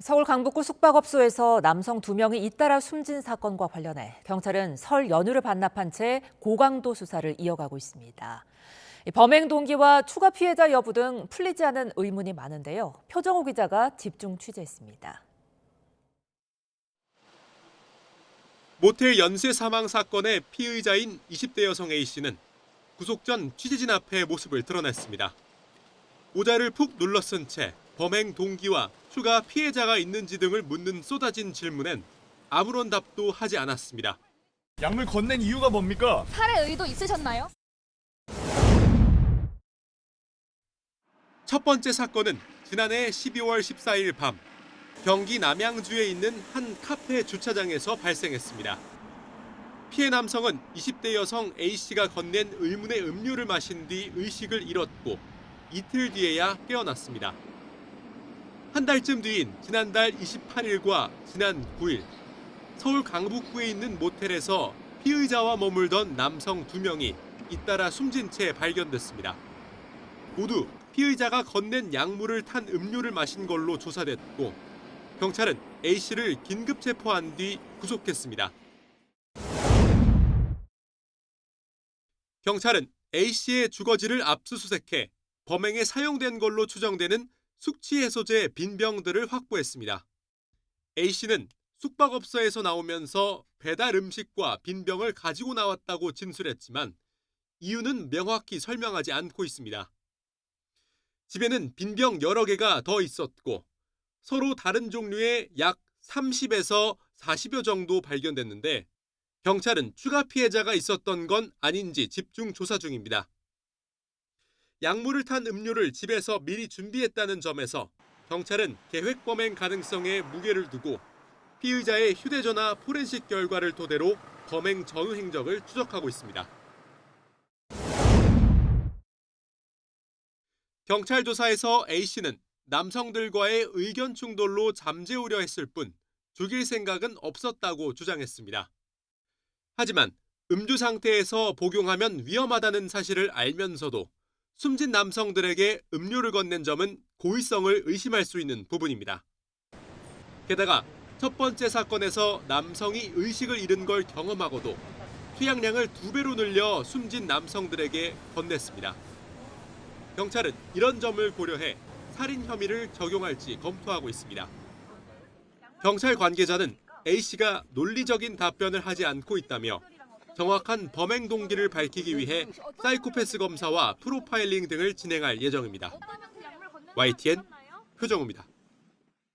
서울 강북구 숙박업소에서 남성 2명이 잇따라 숨진 사건과 관련해 경찰은 설 연휴를 반납한 채 고강도 수사를 이어가고 있습니다. 범행 동기와 추가 피해자 여부 등 풀리지 않은 의문이 많은데요. 표정호 기자가 집중 취재했습니다. 모텔 연쇄 사망 사건의 피의자인 20대 여성 A씨는 구속 전 취재진 앞에 모습을 드러냈습니다. 모자를 푹 눌러 쓴 채 범행 동기와 추가 피해자가 있는지 등을 묻는 쏟아진 질문엔 아무런 답도 하지 않았습니다. 약물 건넨 이유가 뭡니까? 살해 의도 있으셨나요? 첫 번째 사건은 지난해 12월 14일 밤 경기 남양주에 있는 한 카페 주차장에서 발생했습니다. 피해 남성은 20대 여성 A씨가 건넨 의문의 음료를 마신 뒤 의식을 잃었고 이틀 뒤에야 깨어났습니다. 한 달쯤 뒤인 지난달 28일과 지난 9일 서울 강북구에 있는 모텔에서 피의자와 머물던 남성 2명이 잇따라 숨진 채 발견됐습니다. 모두 피의자가 건넨 약물을 탄 음료를 마신 걸로 조사됐고 경찰은 A씨를 긴급 체포한 뒤 구속했습니다. 경찰은 A씨의 주거지를 압수수색해 범행에 사용된 걸로 추정되는 숙취해소제 빈병들을 확보했습니다. A씨는 숙박업소에서 나오면서 배달 음식과 빈병을 가지고 나왔다고 진술했지만 이유는 명확히 설명하지 않고 있습니다. 집에는 빈병 여러 개가 더 있었고 서로 다른 종류의 약 30에서 40여 정도 발견됐는데 경찰은 추가 피해자가 있었던 건 아닌지 집중 조사 중입니다. 약물을 탄 음료를 집에서 미리 준비했다는 점에서 경찰은 계획 범행 가능성에 무게를 두고 피의자의 휴대전화 포렌식 결과를 토대로 범행 전후 행적을 추적하고 있습니다. 경찰 조사에서 A씨는 남성들과의 의견 충돌로 잠재우려 했을 뿐 죽일 생각은 없었다고 주장했습니다. 하지만 음주 상태에서 복용하면 위험하다는 사실을 알면서도 숨진 남성들에게 음료를 건넨 점은 고의성을 의심할 수 있는 부분입니다. 게다가 첫 번째 사건에서 남성이 의식을 잃은 걸 경험하고도 투약량을 2배로 늘려 숨진 남성들에게 건넸습니다. 경찰은 이런 점을 고려해 살인 혐의를 적용할지 검토하고 있습니다. 경찰 관계자는 A씨가 논리적인 답변을 하지 않고 있다며 정확한 범행 동기를 밝히기 위해 사이코패스 검사와 프로파일링 등을 진행할 예정입니다. YTN 표정호입니다.